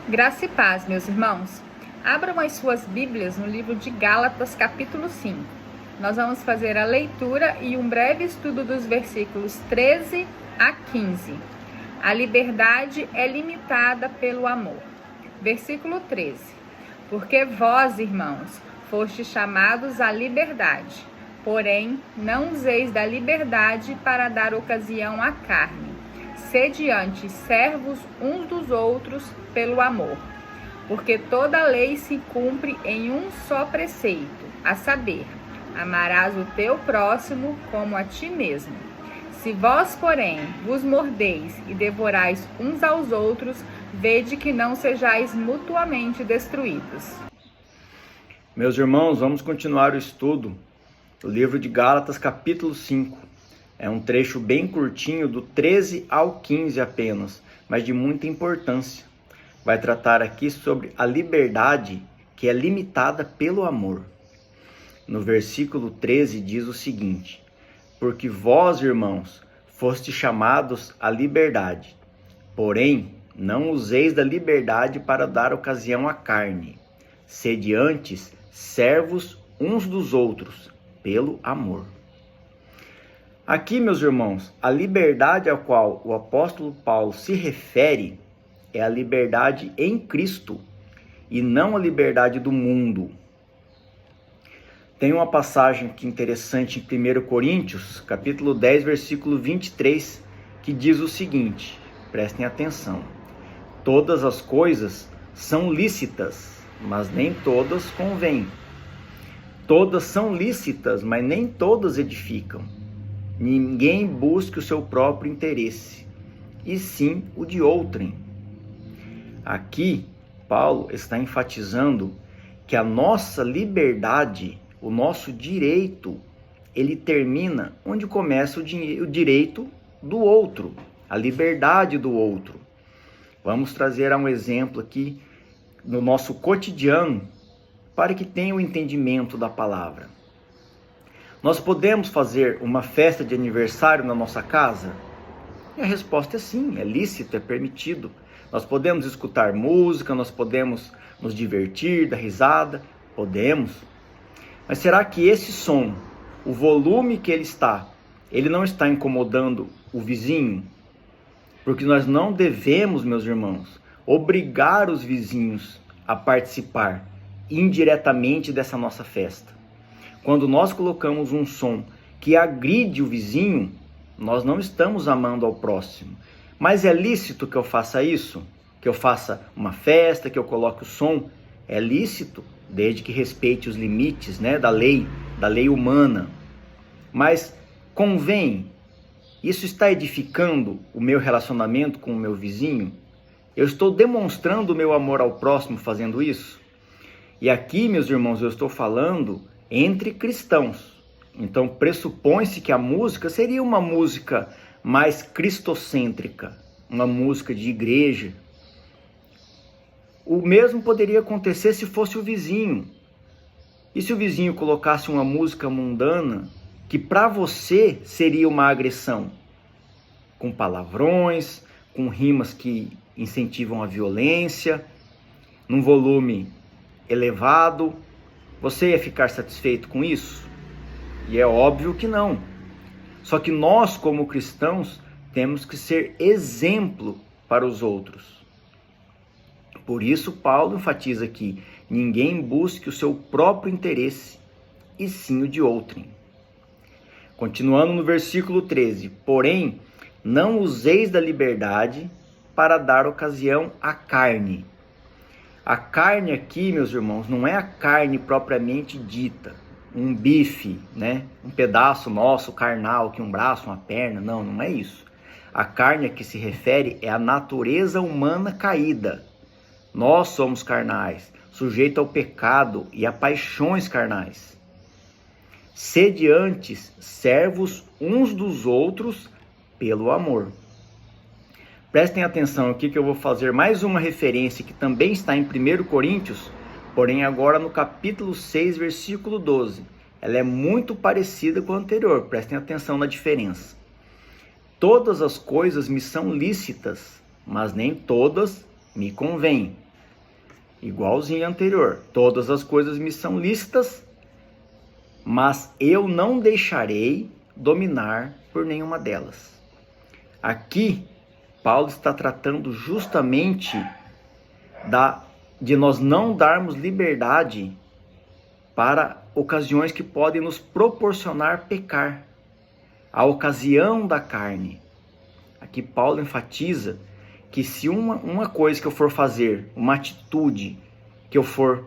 Graça e paz, meus irmãos. Abram as suas Bíblias no livro de Gálatas, capítulo 5. Nós vamos fazer a leitura e um breve estudo dos versículos 13 a 15. A liberdade é limitada pelo amor. Versículo 13. Porque vós, irmãos, fostes chamados à liberdade, porém não useis da liberdade para dar ocasião à carne. Sede antes servos uns dos outros pelo amor, porque toda a lei se cumpre em um só preceito, a saber, amarás o teu próximo como a ti mesmo. Se vós, porém, vos mordeis e devorais uns aos outros, vede que não sejais mutuamente destruídos. Meus irmãos, vamos continuar o estudo do livro de Gálatas, capítulo 5. É um trecho bem curtinho, do 13 ao 15 apenas, mas de muita importância. Vai tratar aqui sobre a liberdade que é limitada pelo amor. No versículo 13 diz o seguinte: porque vós, irmãos, fostes chamados à liberdade, porém não useis da liberdade para dar ocasião à carne. Sede antes servos uns dos outros pelo amor. Aqui, meus irmãos, a liberdade a qual o apóstolo Paulo se refere é a liberdade em Cristo e não a liberdade do mundo. Tem uma passagem aqui interessante em 1 Coríntios, capítulo 10, versículo 23, que diz o seguinte, prestem atenção: todas as coisas são lícitas, mas nem todas convêm. Todas são lícitas, mas nem todas edificam. Ninguém busque o seu próprio interesse, e sim o de outrem. Aqui, Paulo está enfatizando que a nossa liberdade, o nosso direito, ele termina onde começa o direito do outro, a liberdade do outro. Vamos trazer um exemplo aqui no nosso cotidiano para que tenha o entendimento da palavra. Nós podemos fazer uma festa de aniversário na nossa casa? E a resposta é sim, é lícito, é permitido. Nós podemos escutar música, nós podemos nos divertir, dar risada, podemos. Mas será que esse som, o volume que ele não está incomodando o vizinho? Porque nós não devemos, meus irmãos, obrigar os vizinhos a participar indiretamente dessa nossa festa. Quando nós colocamos um som que agride o vizinho, nós não estamos amando ao próximo. Mas é lícito que eu faça isso? Que eu faça uma festa, que eu coloque o som? É lícito, desde que respeite os limites, da lei humana. Mas convém? Isso está edificando o meu relacionamento com o meu vizinho? Eu estou demonstrando o meu amor ao próximo fazendo isso? E aqui, meus irmãos, eu estou falando entre cristãos. Então pressupõe-se que a música seria uma música mais cristocêntrica, uma música de igreja. O mesmo poderia acontecer se fosse o vizinho. E se o vizinho colocasse uma música mundana, que para você seria uma agressão, com palavrões, com rimas que incentivam a violência, num volume elevado, você ia ficar satisfeito com isso? E é óbvio que não. Só que nós, como cristãos, temos que ser exemplo para os outros. Por isso, Paulo enfatiza aqui: ninguém busque o seu próprio interesse, e sim o de outrem. Continuando no versículo 13: porém, não useis da liberdade para dar ocasião à carne. A carne aqui, meus irmãos, não é a carne propriamente dita, um bife, um pedaço nosso carnal, que um braço, uma perna, não é isso. A carne a que se refere é a natureza humana caída. Nós somos carnais, sujeitos ao pecado e a paixões carnais. Sede antes servos uns dos outros pelo amor. Prestem atenção aqui que eu vou fazer mais uma referência que também está em 1 Coríntios, porém agora no capítulo 6, versículo 12. Ela é muito parecida com a anterior, prestem atenção na diferença. Todas as coisas me são lícitas, mas nem todas me convêm. igualzinho anterior. Todas as coisas me são lícitas, mas eu não deixarei dominar por nenhuma delas. Aqui, Paulo está tratando justamente de nós não darmos liberdade para ocasiões que podem nos proporcionar pecar. A ocasião da carne. Aqui Paulo enfatiza que se uma coisa que eu for fazer, uma atitude que eu for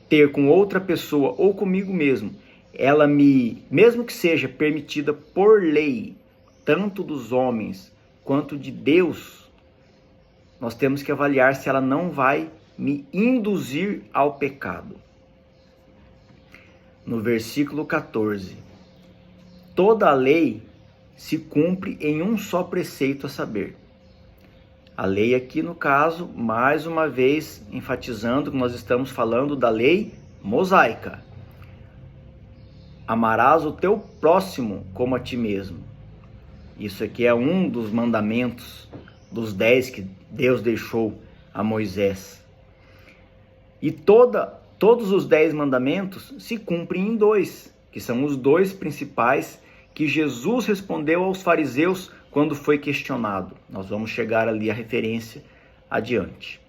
ter com outra pessoa ou comigo mesmo, ela mesmo que seja permitida por lei, tanto dos homens quanto de Deus, nós temos que avaliar se ela não vai me induzir ao pecado. No versículo 14, toda a lei se cumpre em um só preceito, a saber. A lei aqui, no caso, mais uma vez enfatizando que nós estamos falando da lei mosaica. Amarás o teu próximo como a ti mesmo. Isso aqui é um dos mandamentos, dos 10 que Deus deixou a Moisés. E todos os 10 mandamentos se cumprem em 2, que são os 2 principais que Jesus respondeu aos fariseus quando foi questionado. Nós vamos chegar ali à referência adiante.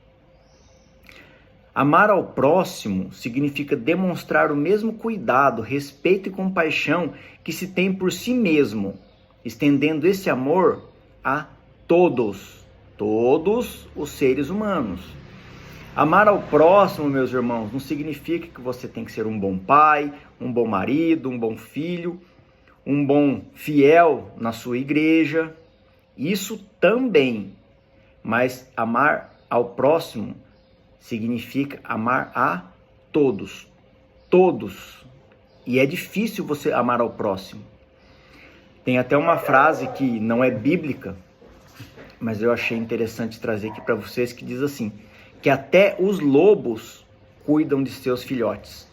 Amar ao próximo significa demonstrar o mesmo cuidado, respeito e compaixão que se tem por si mesmo, estendendo esse amor a todos os seres humanos. Amar ao próximo, meus irmãos, não significa que você tem que ser um bom pai, um bom marido, um bom filho, um bom fiel na sua igreja. Isso também, mas amar ao próximo significa amar a todos. E é difícil você amar ao próximo. Tem até uma frase que não é bíblica, mas eu achei interessante trazer aqui para vocês, que diz assim, que até os lobos cuidam de seus filhotes.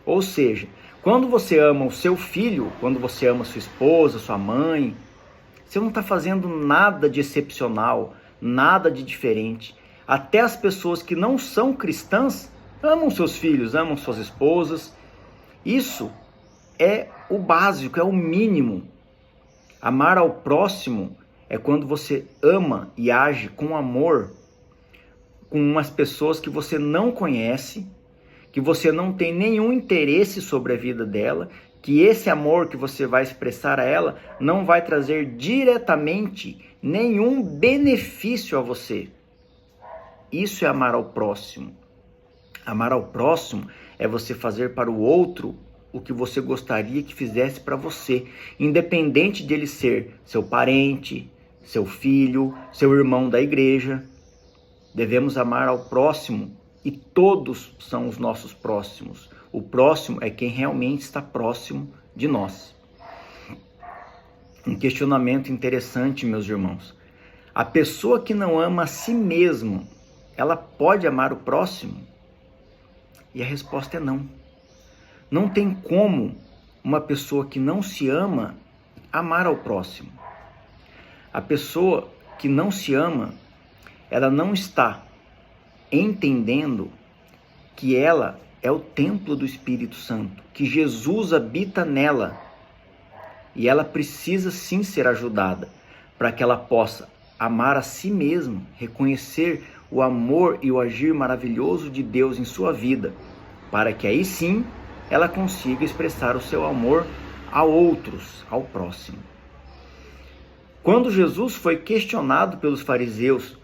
Ou seja, quando você ama o seu filho, quando você ama sua esposa, sua mãe, você não está fazendo nada de excepcional, nada de diferente. Até as pessoas que não são cristãs amam seus filhos, amam suas esposas. Isso é o básico, é o mínimo. Amar ao próximo é quando você ama e age com amor com umas pessoas que você não conhece, que você não tem nenhum interesse sobre a vida dela, que esse amor que você vai expressar a ela não vai trazer diretamente nenhum benefício a você. Isso é amar ao próximo. Amar ao próximo é você fazer para o outro o que você gostaria que fizesse para você, independente de ele ser seu parente, seu filho, seu irmão da igreja. Devemos amar ao próximo e todos são os nossos próximos. O próximo é quem realmente está próximo de nós. Um questionamento interessante, meus irmãos. A pessoa que não ama a si mesmo, ela pode amar o próximo? E a resposta é não. Não tem como uma pessoa que não se ama amar ao próximo. A pessoa que não se ama, ela não está entendendo que ela é o templo do Espírito Santo, que Jesus habita nela. E ela precisa sim ser ajudada para que ela possa amar a si mesma, reconhecer o amor e o agir maravilhoso de Deus em sua vida, para que aí sim ela consiga expressar o seu amor a outros, ao próximo. Quando Jesus foi questionado pelos fariseus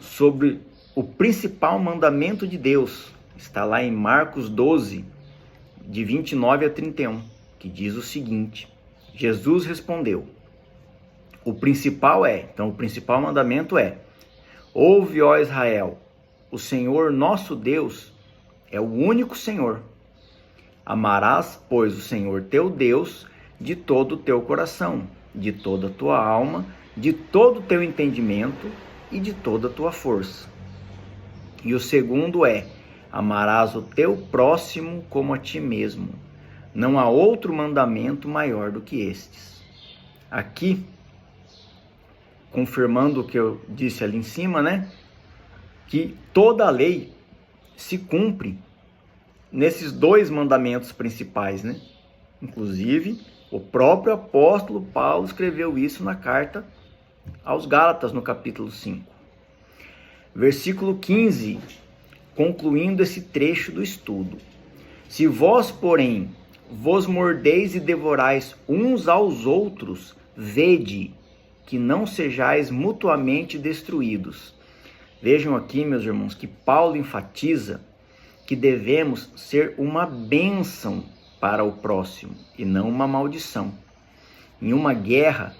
sobre o principal mandamento de Deus, está lá em Marcos 12, de 29 a 31, que diz o seguinte: Jesus respondeu, o principal mandamento é: ouve, ó Israel, o Senhor nosso Deus é o único Senhor. Amarás, pois, o Senhor teu Deus de todo o teu coração, de toda a tua alma, de todo o teu entendimento e de toda a tua força. E o segundo é: amarás o teu próximo como a ti mesmo. Não há outro mandamento maior do que estes. Aqui, confirmando o que eu disse ali em cima, que toda a lei se cumpre nesses dois mandamentos principais, né? Inclusive, o próprio apóstolo Paulo escreveu isso na carta aos Gálatas, no capítulo 5. Versículo 15, concluindo esse trecho do estudo. Se vós, porém, vos mordeis e devorais uns aos outros, vede que não sejais mutuamente destruídos. Vejam aqui, meus irmãos, que Paulo enfatiza que devemos ser uma bênção para o próximo e não uma maldição. Em uma guerra,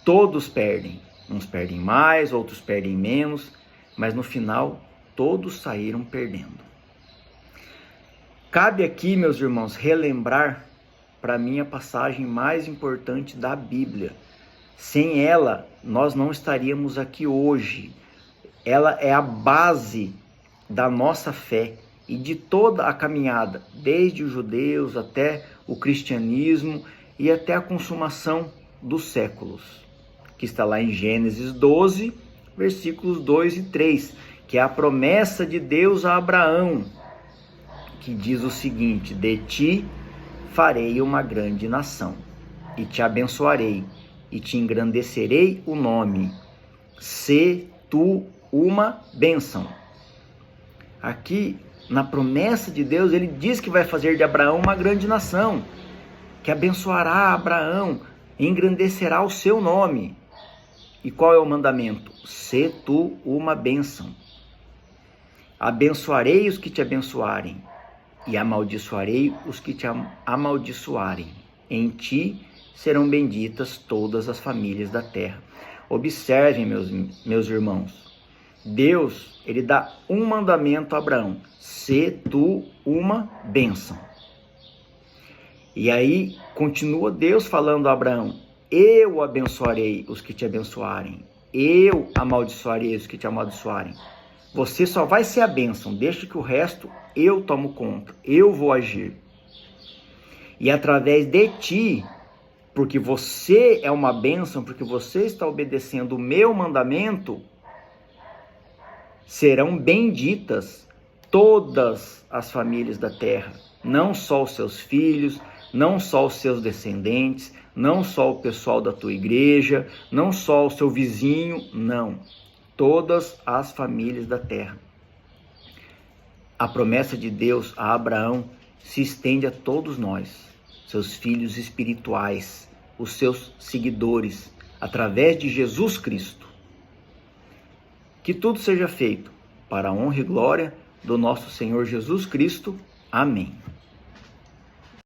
todos perdem. Uns perdem mais, outros perdem menos, mas no final, todos saíram perdendo. Cabe aqui, meus irmãos, relembrar para mim a passagem mais importante da Bíblia. Sem ela, nós não estaríamos aqui hoje. Ela é a base da nossa fé e de toda a caminhada, desde os judeus até o cristianismo e até a consumação dos séculos, que está lá em Gênesis 12, versículos 2 e 3, que é a promessa de Deus a Abraão, que diz o seguinte: de ti farei uma grande nação, e te abençoarei, e te engrandecerei o nome, se tu uma bênção. Aqui, na promessa de Deus, ele diz que vai fazer de Abraão uma grande nação, que abençoará Abraão, engrandecerá o seu nome. E qual é o mandamento? Se tu uma bênção. Abençoarei os que te abençoarem, e amaldiçoarei os que te amaldiçoarem. Em ti serão benditas todas as famílias da terra. Observem, meus irmãos, Deus, ele dá um mandamento a Abraão: se tu uma bênção. E aí continua Deus falando a Abraão: eu abençoarei os que te abençoarem, eu amaldiçoarei os que te amaldiçoarem. Você só vai ser a bênção, deixa que o resto eu tomo conta, eu vou agir. E através de ti, porque você é uma bênção, porque você está obedecendo o meu mandamento, serão benditas todas as famílias da terra, não só os seus filhos, não só os seus descendentes, não só o pessoal da tua igreja, não só o seu vizinho, não. Todas as famílias da terra. A promessa de Deus a Abraão se estende a todos nós, seus filhos espirituais, os seus seguidores, através de Jesus Cristo. Que tudo seja feito para a honra e glória do nosso Senhor Jesus Cristo. Amém.